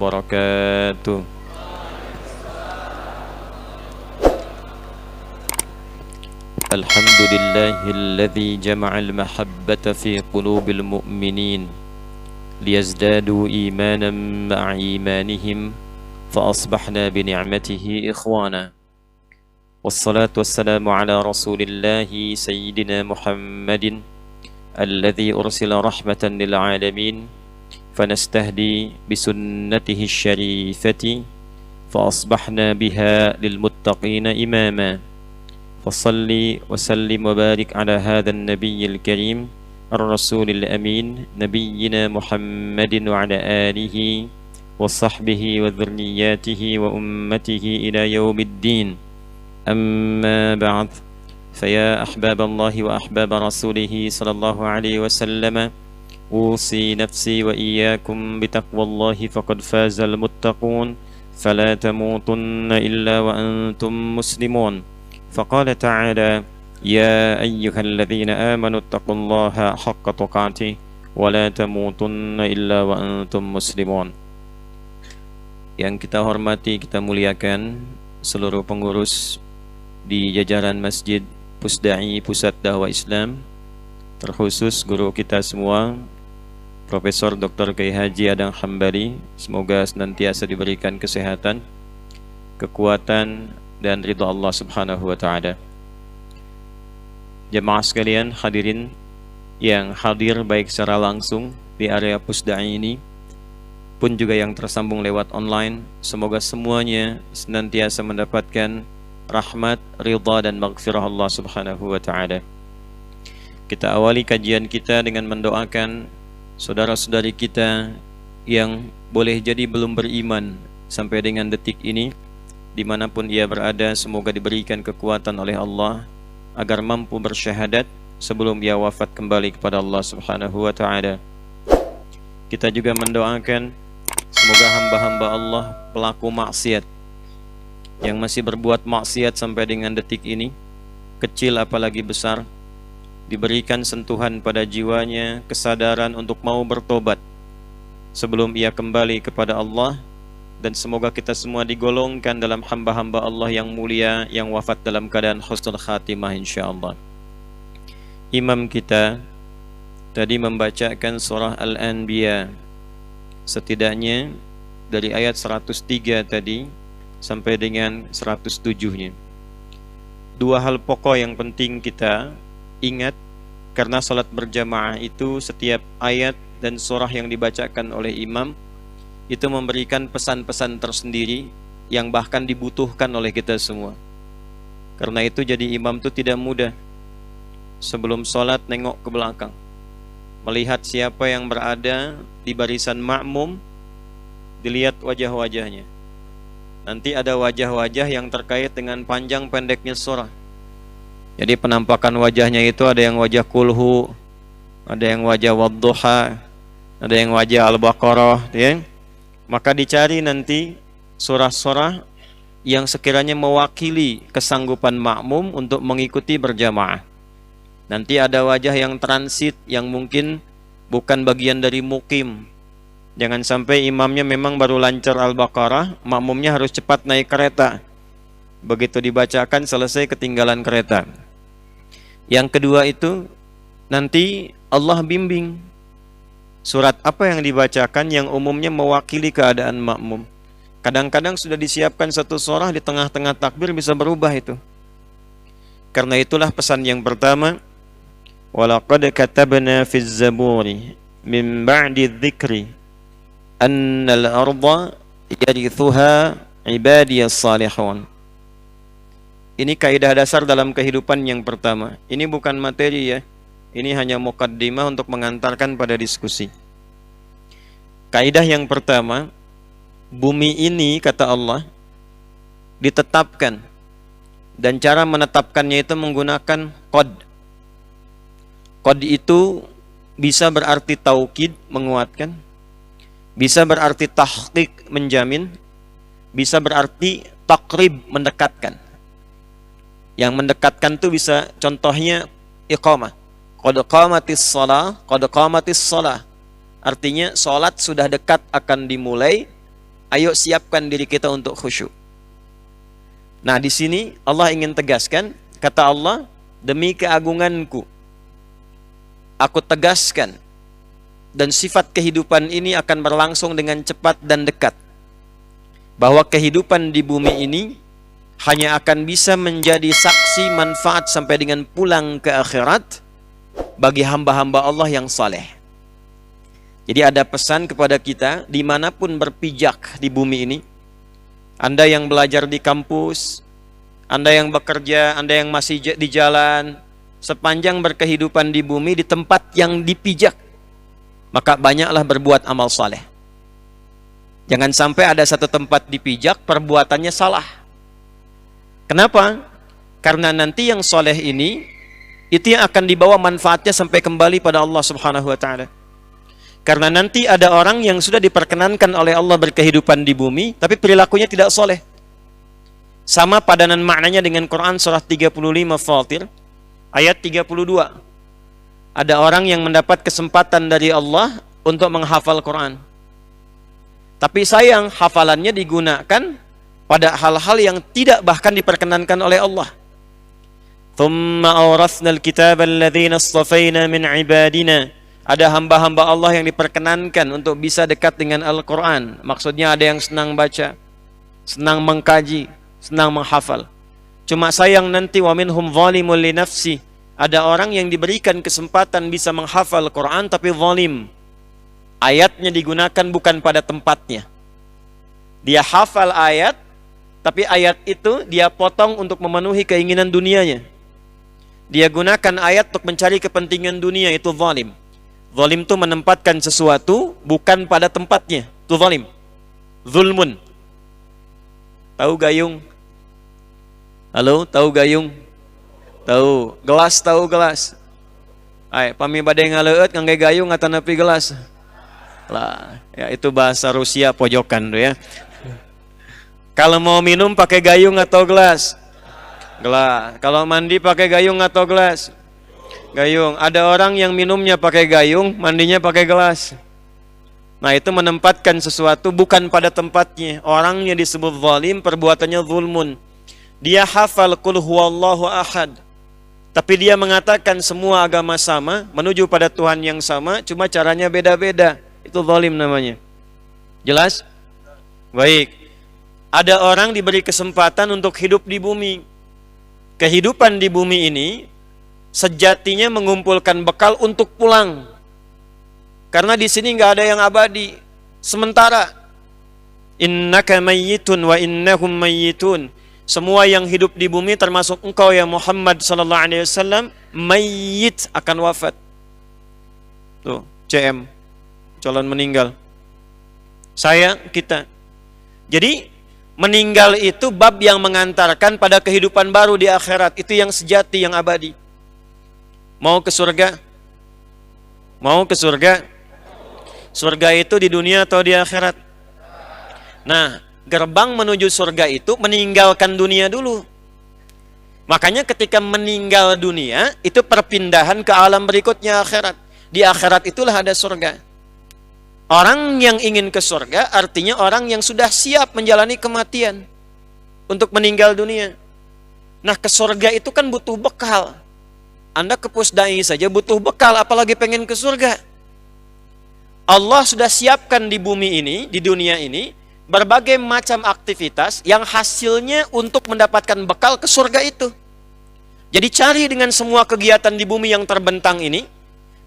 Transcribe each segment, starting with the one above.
wabarakatuh. Alhamdulillahilladzi jama'al mahabbata fi qulubil mu'minin liyazdadu imanan ma'a imanihim fa asbahna bi ni'matihi ikhwana. Wassalatu wassalamu ala rasulillahi sayyidina Muhammadin alladzi ursila rahmatan lil alamin فنستهدي بسنته الشريفة فأصبحنا بها للمتقين إماما فصل وسلم وبارك على هذا النبي الكريم الرسول الأمين نبينا محمد وعلى آله وصحبه وذرياته وأمته إلى يوم الدين. أما بعد، فيا أحباب الله وأحباب رسوله صلى الله عليه وسلم، أوصي نفسي وإياكم بتقوى الله فقد فاز المتقون فلا تموتن إلا وأنتم مسلمون. فقال تعالى: يا أيها الذين آمنوا اتقوا الله حق تقاته ولا تموتن إلا وأنتم مسلمون. Yang kita hormati, kita muliakan seluruh pengurus di jajaran Masjid Pusdai Pusat Dakwah Islam, terkhusus guru kita semua Profesor Dr. Kiai Haji Adang Hambali, semoga senantiasa diberikan kesehatan, kekuatan, dan ridha Allah Subhanahu wa Ta'ala. Jemaah sekalian, hadirin yang hadir baik secara langsung di area Pusdai ini pun juga yang tersambung lewat online, semoga semuanya senantiasa mendapatkan rahmat, ridha, dan maghfirah Allah Subhanahu wa Ta'ala. Kita awali kajian kita dengan mendoakan saudara-saudari kita yang boleh jadi belum beriman sampai dengan detik ini, dimanapun ia berada, semoga diberikan kekuatan oleh Allah agar mampu bersyahadat sebelum ia wafat kembali kepada Allah Subhanahu wa Ta'ala. Kita juga mendoakan semoga hamba-hamba Allah pelaku maksiat yang masih berbuat maksiat sampai dengan detik ini, kecil apalagi besar, diberikan sentuhan pada jiwanya, kesadaran untuk mau bertobat sebelum ia kembali kepada Allah, dan semoga kita semua digolongkan dalam hamba-hamba Allah yang mulia yang wafat dalam keadaan husnul khatimah insyaallah. Imam kita tadi membacakan surah Al-Anbiya setidaknya dari ayat 103 tadi sampai dengan 107-nya. Dua hal pokok yang penting kita ingat, karena salat berjamaah itu setiap ayat dan surah yang dibacakan oleh imam itu memberikan pesan-pesan tersendiri yang bahkan dibutuhkan oleh kita semua. Karena itu jadi imam itu tidak mudah. Sebelum salat nengok ke belakang, melihat siapa yang berada di barisan makmum, dilihat wajah-wajahnya. Nanti ada wajah-wajah yang terkait dengan panjang pendeknya surah. Jadi penampakan wajahnya itu ada yang wajah kulhu, ada yang wajah wadduha, ada yang wajah al-baqarah, ya. Maka dicari nanti surah-surah yang sekiranya mewakili kesanggupan makmum untuk mengikuti berjamaah. Nanti ada wajah yang transit, yang mungkin bukan bagian dari mukim. Jangan sampai imamnya memang baru lancar al-baqarah, makmumnya harus cepat naik kereta. Begitu dibacakan selesai ketinggalan kereta. Yang kedua itu nanti Allah bimbing surat apa yang dibacakan yang umumnya mewakili keadaan makmum. Kadang-kadang sudah disiapkan satu surah, di tengah-tengah takbir bisa berubah itu. Karena itulah pesan yang pertama, walaqad katabna fiz zaburi min ba'di dzikri annal arda yarithuha ibadiyas salihun. Ini kaidah dasar dalam kehidupan yang pertama. Ini bukan materi ya. Ini hanya muqaddimah untuk mengantarkan pada diskusi. Kaidah yang pertama, bumi ini kata Allah ditetapkan, dan cara menetapkannya itu menggunakan qad. Qad itu bisa berarti taukid, menguatkan, bisa berarti tahqiq, menjamin, bisa berarti takrib, mendekatkan. Yang mendekatkan itu bisa contohnya iqamah. Qad qamatis shalah, qad qamatis shalah. Artinya salat sudah dekat akan dimulai, Ayo siapkan diri kita untuk khusyuk. Nah, di sini Allah ingin tegaskan, kata Allah, demi keagunganku, aku tegaskan, dan sifat kehidupan ini akan berlangsung dengan cepat dan dekat. Bahwa kehidupan di bumi ini hanya akan bisa menjadi saksi manfaat sampai dengan pulang ke akhirat bagi hamba-hamba Allah yang saleh. Jadi ada pesan kepada kita, dimanapun berpijak di bumi ini, Anda yang belajar di kampus, Anda yang bekerja, Anda yang masih di jalan, sepanjang berkehidupan di bumi, di tempat yang dipijak, maka banyaklah berbuat amal saleh. Jangan sampai ada satu tempat dipijak, perbuatannya salah. Kenapa? Karena nanti yang saleh ini, itu yang akan dibawa manfaatnya sampai kembali pada Allah Subhanahu wa Ta'ala. Karena nanti ada orang yang sudah diperkenankan oleh Allah berkehidupan di bumi, tapi perilakunya tidak soleh. Sama padanan maknanya dengan Quran surah 35 Fatir, ayat 32. Ada orang yang mendapat kesempatan dari Allah untuk menghafal Quran. Tapi sayang, hafalannya digunakan pada hal-hal yang tidak bahkan diperkenankan oleh Allah. Thumma awrathna al-kitaba alladhina istafayna min ibadina. Ada hamba-hamba Allah yang diperkenankan untuk bisa dekat dengan Al-Quran. Maksudnya ada yang senang baca, senang mengkaji, senang menghafal. Cuma sayang nanti wa minhum zalimun li nafsi. Ada orang yang diberikan kesempatan bisa menghafal Quran tapi zalim. Ayatnya digunakan bukan pada tempatnya. Dia hafal ayat, tapi ayat itu dia potong untuk memenuhi keinginan dunianya. Dia gunakan ayat untuk mencari kepentingan dunia, itu zalim. Zalim itu menempatkan sesuatu bukan pada tempatnya. Itu zalim. Zulmun. Tahu gayung? Halo, tahu gayung? Tahu. Gelas, tahu gelas? Ay, pami bade ngaleut ngangge gayung ngata nepi gelas. Lah, ya itu bahasa Rusia pojokan tuh ya. Kalau mau minum pakai gayung atau gelas? Gelas. Kalau mandi pakai gayung atau gelas? Gayung. Ada orang yang minumnya pakai gayung, mandinya pakai gelas. Nah, itu menempatkan sesuatu bukan pada tempatnya. Orangnya disebut zalim, perbuatannya zulmun. Dia hafal qul huwallahu ahad, tapi dia mengatakan semua agama sama, menuju pada Tuhan yang sama, cuma caranya beda-beda. Itu zalim namanya. Jelas? Baik. Ada orang diberi kesempatan untuk hidup di bumi. Kehidupan di bumi ini sejatinya mengumpulkan bekal untuk pulang. Karena di sini nggak ada yang abadi. Sementara, innaka mayyitun wa innahum mayyitun. Semua yang hidup di bumi termasuk engkau ya Muhammad sallallahu alaihi wasallam, mayyit, akan wafat. Tuh, CM, calon meninggal. Saya, kita. Jadi meninggal itu bab yang mengantarkan pada kehidupan baru di akhirat. Itu yang sejati, yang abadi. Mau ke surga? Mau ke surga? Surga itu di dunia atau di akhirat? Nah, gerbang menuju surga itu meninggalkan dunia dulu. Makanya ketika meninggal dunia, itu perpindahan ke alam berikutnya, akhirat. Di akhirat itulah ada surga. Orang yang ingin ke surga artinya orang yang sudah siap menjalani kematian untuk meninggal dunia. Nah, ke surga itu kan butuh bekal. Anda ke pusdai saja butuh bekal, apalagi pengen ke surga. Allah sudah siapkan di bumi ini, di dunia ini, berbagai macam aktivitas yang hasilnya untuk mendapatkan bekal ke surga itu. Jadi cari dengan semua kegiatan di bumi yang terbentang ini,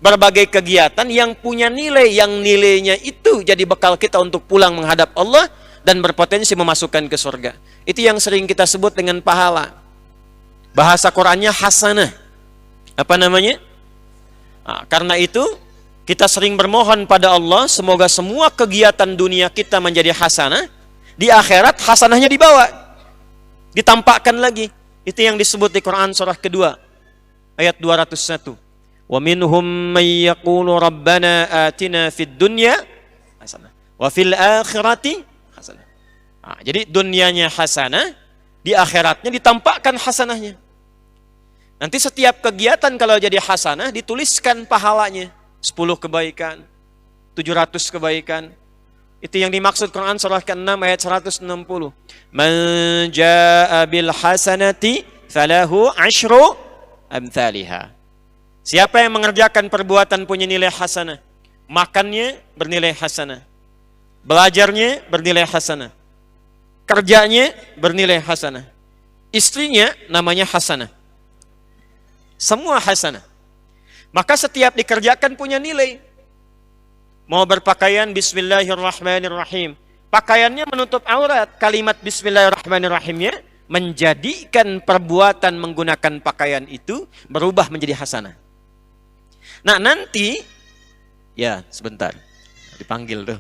berbagai kegiatan yang punya nilai, yang nilainya itu jadi bekal kita untuk pulang menghadap Allah dan berpotensi memasukkan ke surga. Itu yang sering kita sebut dengan pahala. Bahasa Qurannya hasanah. Apa namanya? Nah, karena itu kita sering bermohon pada Allah semoga semua kegiatan dunia kita menjadi hasanah, di akhirat hasanahnya dibawa, ditampakkan lagi. Itu yang disebut di Quran surah kedua ayat 201. Wa minhum may yaqulu rabbana atina fid dunya hasanah wa fil akhirati hasanah. Nah, jadi dunianya hasanah, di akhiratnya ditampakkan hasanahnya. Nanti setiap kegiatan kalau jadi hasanah dituliskan pahalanya. 10 kebaikan, 700 kebaikan. Itu yang dimaksud Quran surah ke-6 ayat 160. Man jaa bil hasanati falahu asyru amthaliha. Siapa yang mengerjakan perbuatan punya nilai hasanah, makannya bernilai hasanah, belajarnya bernilai hasanah, kerjanya bernilai hasanah, istrinya namanya hasanah, semua hasanah. Maka setiap dikerjakan punya nilai. Mau berpakaian, bismillahirrahmanirrahim, pakaiannya menutup aurat, kalimat bismillahirrahmanirrahimnya menjadikan perbuatan menggunakan pakaian itu berubah menjadi hasanah. Nah nanti, ya sebentar, dipanggil tuh.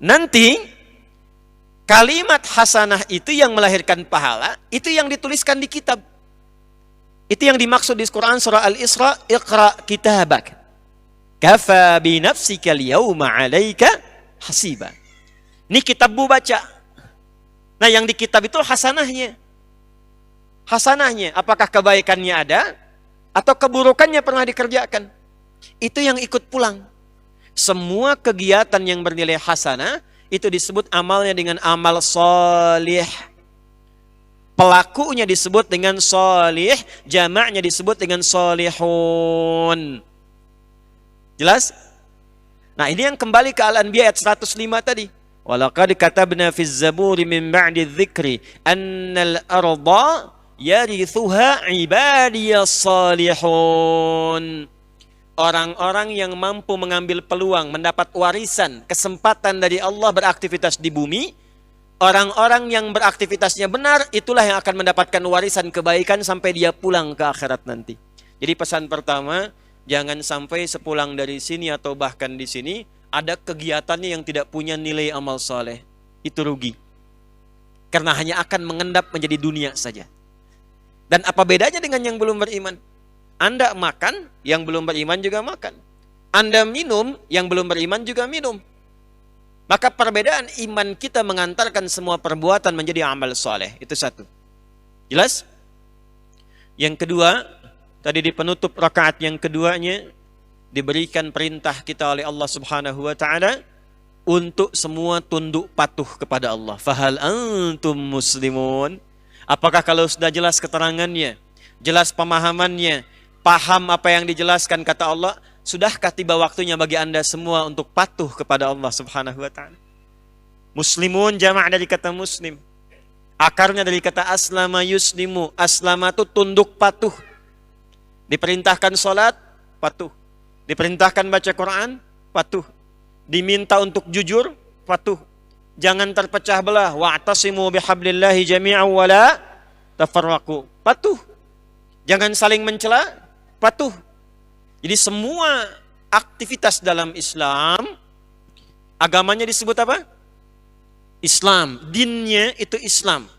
Nanti kalimat hasanah itu yang melahirkan pahala, itu yang dituliskan di kitab. Itu yang dimaksud di Quran surah Al-Isra, Iqra kitabak kafa bi nafsika al-yawma 'alaika hasiba. Ini kitabmu baca. Nah, yang di kitab itu hasanahnya. Hasanahnya, apakah kebaikannya ada atau keburukannya pernah dikerjakan? Itu yang ikut pulang. Semua kegiatan yang bernilai hasanah itu disebut amalnya dengan amal sholih. Pelakunya disebut dengan sholih, jamaknya disebut dengan sholihun. Jelas? Nah, ini yang kembali ke Al-Anbiya ayat 105 tadi. Walaqad katabna fiz zaburi min ba'di dzikri annal arda yarithuha ibadiyas salihun. Orang-orang yang mampu mengambil peluang, mendapat warisan, kesempatan dari Allah beraktivitas di bumi, orang-orang yang beraktivitasnya benar, itulah yang akan mendapatkan warisan kebaikan sampai dia pulang ke akhirat nanti. Jadi pesan pertama, jangan sampai sepulang dari sini atau bahkan di sini ada kegiatannya yang tidak punya nilai amal soleh. Itu rugi. Karena hanya akan mengendap menjadi dunia saja. Dan apa bedanya dengan yang belum beriman? Anda makan, yang belum beriman juga makan. Anda minum, yang belum beriman juga minum. Maka perbedaan iman kita mengantarkan semua perbuatan menjadi amal soleh. Itu satu. Jelas? Yang kedua, tadi di penutup rakaat yang keduanya diberikan perintah kita oleh Allah Subhanahu wa taala untuk semua tunduk patuh kepada Allah. Fahal antum muslimun? Apakah kalau sudah jelas keterangannya, jelas pemahamannya, paham apa yang dijelaskan kata Allah, sudahkah tiba waktunya bagi Anda semua untuk patuh kepada Allah Subhanahu wa taala? Muslimun jamak dari kata muslim. Akarnya dari kata aslama yuslimu. Aslama itu tunduk patuh. Diperintahkan sholat, patuh. Diperintahkan baca Quran, patuh. Diminta untuk jujur, patuh. Jangan terpecah belah. Wa'tasimu bihablillahi jami'an wa la tafarraqu. Patuh. Jangan saling mencela, patuh. Jadi semua aktivitas dalam Islam, agamanya disebut apa? Islam. Dinnya itu Islam.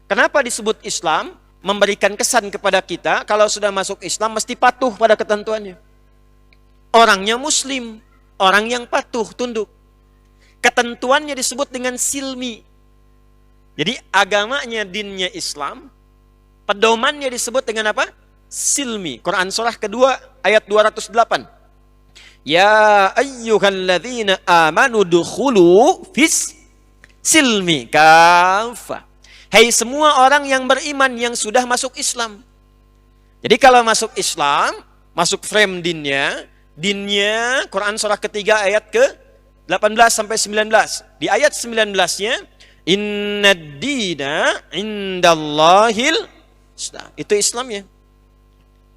Kenapa disebut Islam? Memberikan kesan kepada kita kalau sudah masuk Islam mesti patuh pada ketentuannya. Orangnya muslim, orang yang patuh, tunduk. Ketentuannya disebut dengan silmi. Jadi agamanya, dinnya Islam, pedomannya disebut dengan apa? Silmi. Quran surah kedua ayat 208. Ya ayyuhalladzina amanu dukhulu fis silmi kafah. Hai semua orang yang beriman yang sudah masuk Islam. Jadi kalau masuk Islam, masuk frame dinnya Quran surah ketiga ayat ke 18 sampai 19. Di ayat 19-nya, innad dina indallahil Islam. Itu Islamnya.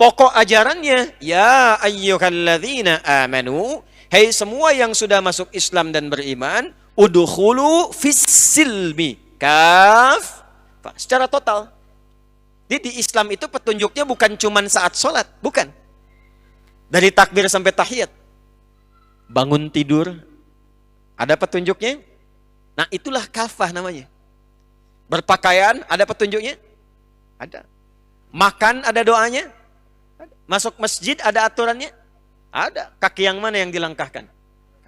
Pokok ajarannya, ya ayyuhalladzina amanu, hai semua yang sudah masuk Islam dan beriman, udkhulu fis silmi kaf. Secara total. Jadi di Islam itu petunjuknya bukan cuma saat sholat, bukan. Dari takbir sampai tahiyat. Bangun tidur, ada petunjuknya. Nah itulah kafah namanya. Berpakaian, ada petunjuknya? Ada. Makan, ada doanya? Ada. Masuk masjid, ada aturannya? Ada. Kaki yang mana yang dilangkahkan?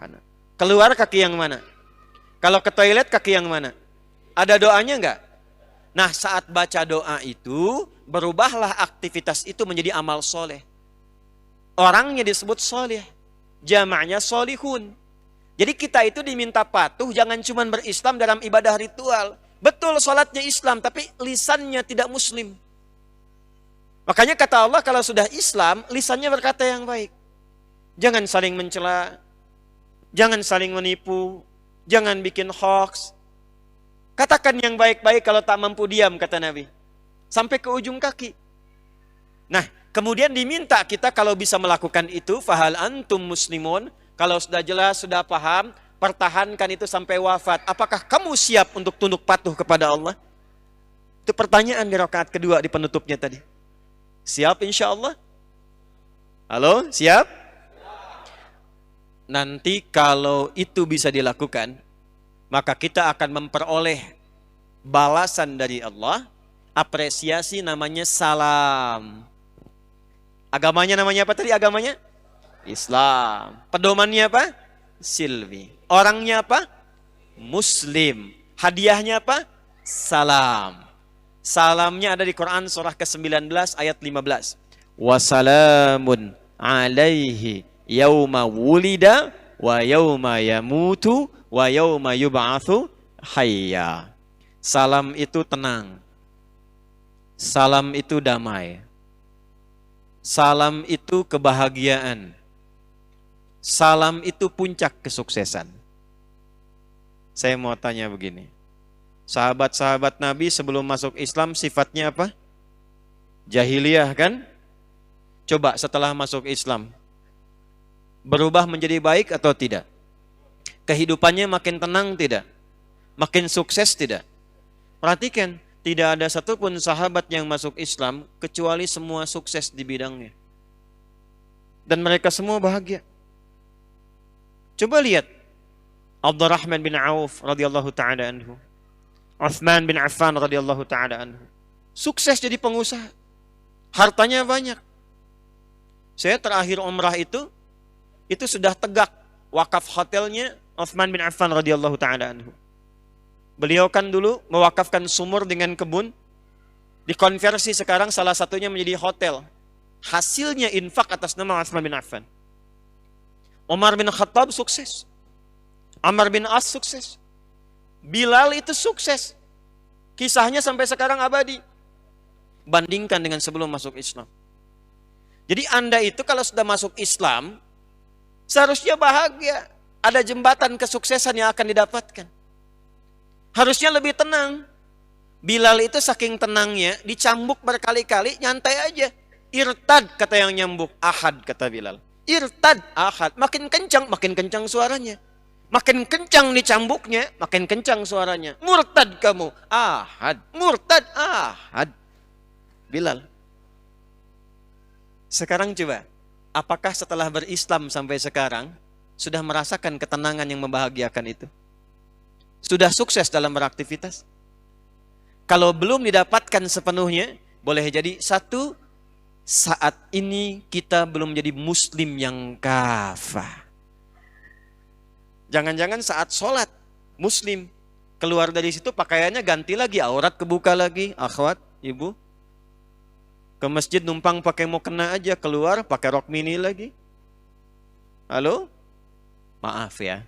Kanan. Keluar kaki yang mana? Kalau ke toilet, kaki yang mana? Ada doanya enggak? Nah saat baca doa itu, berubahlah aktivitas itu menjadi amal soleh. Orangnya disebut soleh. Jamaknya solihun. Jadi kita itu diminta patuh, jangan cuma berislam dalam ibadah ritual. Betul sholatnya Islam, tapi lisannya tidak Muslim. Makanya kata Allah, kalau sudah Islam, lisannya berkata yang baik. Jangan saling mencela, jangan saling menipu, jangan bikin hoax. Katakan yang baik-baik kalau tak mampu diam, kata Nabi. Sampai ke ujung kaki. Nah, kemudian diminta kita kalau bisa melakukan itu, fahal antum muslimun, kalau sudah jelas, sudah paham, pertahankan itu sampai wafat. Apakah kamu siap untuk tunduk patuh kepada Allah? Itu pertanyaan di rakaat kedua di penutupnya tadi. Siap insya Allah? Halo, siap? Nanti kalau itu bisa dilakukan, maka kita akan memperoleh balasan dari Allah, apresiasi namanya salam. Agamanya namanya apa tadi agamanya? Islam. Pedomannya apa? Silmi. Orangnya apa? Muslim. Hadiahnya apa? Salam. Salamnya ada di Quran surah ke-19 ayat 15. Wassalamun alaihi yauma wulida wa yauma yamutu wa yauma yub'atsu hayya. Salam itu tenang. Salam itu damai. Salam itu kebahagiaan. Salam itu puncak kesuksesan. Saya mau tanya begini. Sahabat-sahabat Nabi sebelum masuk Islam sifatnya apa? Jahiliyah kan? Coba setelah masuk Islam, berubah menjadi baik atau tidak? Kehidupannya makin tenang tidak? Makin sukses tidak? Perhatikan, tidak ada satupun sahabat yang masuk Islam kecuali semua sukses di bidangnya. Dan mereka semua bahagia. Coba lihat Abdurrahman bin Auf radhiyallahu taala anhu, Utsman bin Affan radhiyallahu taala anhu. Sukses jadi pengusaha. Hartanya banyak. Saya terakhir umrah itu sudah tegak wakaf hotelnya Utsman bin Affan radhiyallahu taala anhu. Beliau kan dulu mewakafkan sumur dengan kebun, dikonversi sekarang salah satunya menjadi hotel. Hasilnya infak atas nama Utsman bin Affan. Umar bin Khattab sukses. Amr bin As sukses. Bilal itu sukses. Kisahnya sampai sekarang abadi. Bandingkan dengan sebelum masuk Islam. Jadi Anda itu kalau sudah masuk Islam, seharusnya bahagia. Ada jembatan kesuksesan yang akan didapatkan. Harusnya lebih tenang. Bilal itu saking tenangnya, dicambuk berkali-kali, nyantai aja. Irtad kata yang nyambuk, ahad kata Bilal. Irtad, ahad. Makin kencang suaranya. Makin kencang dicambuknya, makin kencang suaranya. Murtad kamu, ahad. Murtad, ahad. Bilal. Sekarang coba, apakah setelah berislam sampai sekarang, sudah merasakan ketenangan yang membahagiakan itu? Sudah sukses dalam beraktivitas? Kalau belum didapatkan sepenuhnya, boleh jadi satu, saat ini kita belum menjadi muslim yang kafah. Jangan-jangan saat sholat, muslim. Keluar dari situ pakaiannya ganti lagi, aurat kebuka lagi, akhwat, ibu. Ke masjid numpang pakai mukena aja, keluar pakai rok mini lagi. Halo? Maaf ya,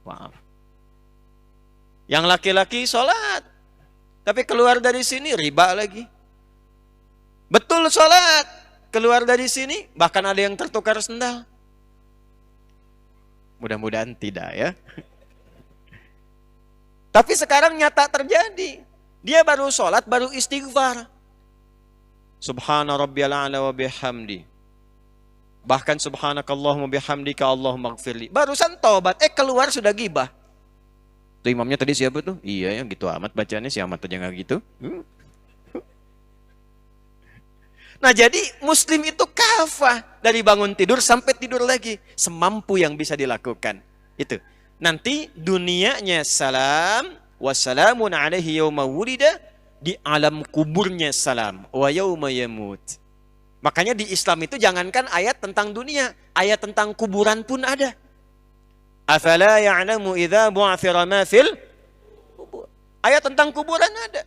maaf. Yang laki-laki sholat, tapi keluar dari sini riba lagi. Betul sholat, keluar dari sini bahkan ada yang tertukar sendal. Mudah-mudahan tidak ya. Tapi sekarang nyata terjadi. Dia baru sholat, baru istighfar. Subhana rabbiyal a'la wa bihamdi. Bahkan subhanakallahumma bihamdika Allahumma gfirli. Barusan tobat, keluar sudah gibah. Tuh imamnya tadi siapa tuh? Iya ya gitu amat bacanya, si amat aja gak gitu. Nah jadi muslim itu kafah. Dari bangun tidur sampai tidur lagi. Semampu yang bisa dilakukan. Itu. Nanti dunianya salam. Wassalamun alaihi yawma wulida. Di alam kuburnya salam. Wa yawma yamut. Makanya di Islam itu jangankan ayat tentang dunia. Ayat tentang kuburan pun ada. Afala ya'lamu idza bu'athira ma fil kubur. Ayat tentang kuburan ada.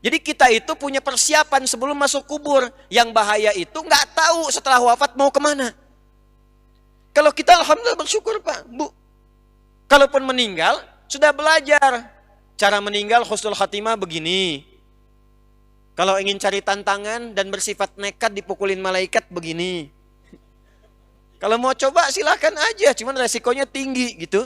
Jadi kita itu punya persiapan sebelum masuk kubur. Yang bahaya itu nggak tahu setelah wafat mau kemana. Kalau kita alhamdulillah bersyukur Pak, Bu. Kalaupun meninggal, sudah belajar. Cara meninggal husnul khatimah begini. Kalau ingin cari tantangan dan bersifat nekat dipukulin malaikat begini. Kalau mau coba silahkan aja, cuman resikonya tinggi gitu.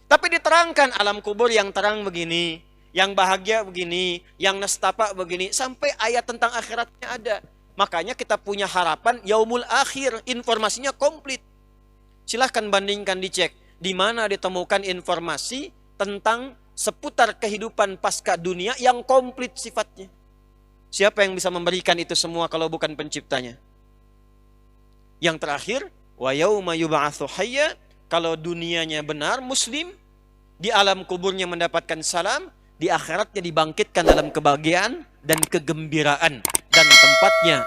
Tapi diterangkan alam kubur yang terang begini, yang bahagia begini, yang nestapa begini, sampai ayat tentang akhiratnya ada. Makanya kita punya harapan yaumul akhir, informasinya komplit. Silahkan bandingkan, dicek di mana ditemukan informasi tentang seputar kehidupan pasca dunia yang komplit sifatnya. Siapa yang bisa memberikan itu semua kalau bukan penciptanya? Yang terakhir, wa yauma yub'atsu hayya, kalau dunianya benar muslim, di alam kuburnya mendapatkan salam, di akhiratnya dibangkitkan dalam kebahagiaan dan kegembiraan, dan tempatnya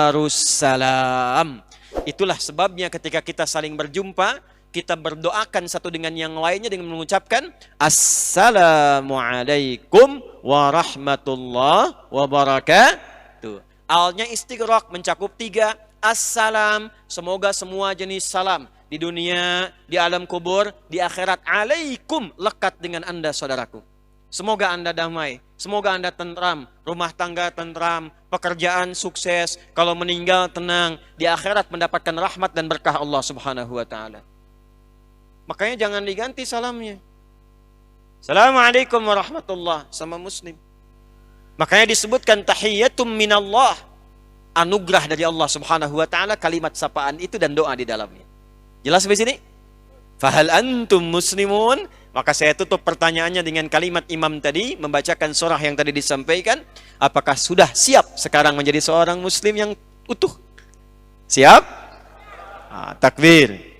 Darussalam. Itulah sebabnya ketika kita saling berjumpa, kita berdoakan satu dengan yang lainnya dengan mengucapkan Assalamualaikum warahmatullahi wabarakatuh. Alnya istighraq, mencakup 3. Assalam, semoga semua jenis salam di dunia, di alam kubur, di akhirat. Alaikum, lekat dengan Anda saudaraku. Semoga Anda damai, semoga Anda tentram, rumah tangga tentram, pekerjaan sukses, kalau meninggal tenang, di akhirat mendapatkan rahmat dan berkah Allah Subhanahu wa taala. Makanya jangan diganti salamnya. Assalamualaikum warahmatullah sama muslim. Makanya disebutkan tahiyyatum minallah, anugerah dari Allah Subhanahu wa taala, kalimat sapaan itu dan doa di dalamnya. Jelas sampai sini? Fahal antum muslimun? Maka saya tutup pertanyaannya dengan kalimat imam tadi, membacakan surah yang tadi disampaikan. Apakah sudah siap sekarang menjadi seorang muslim yang utuh? Siap? Takbir.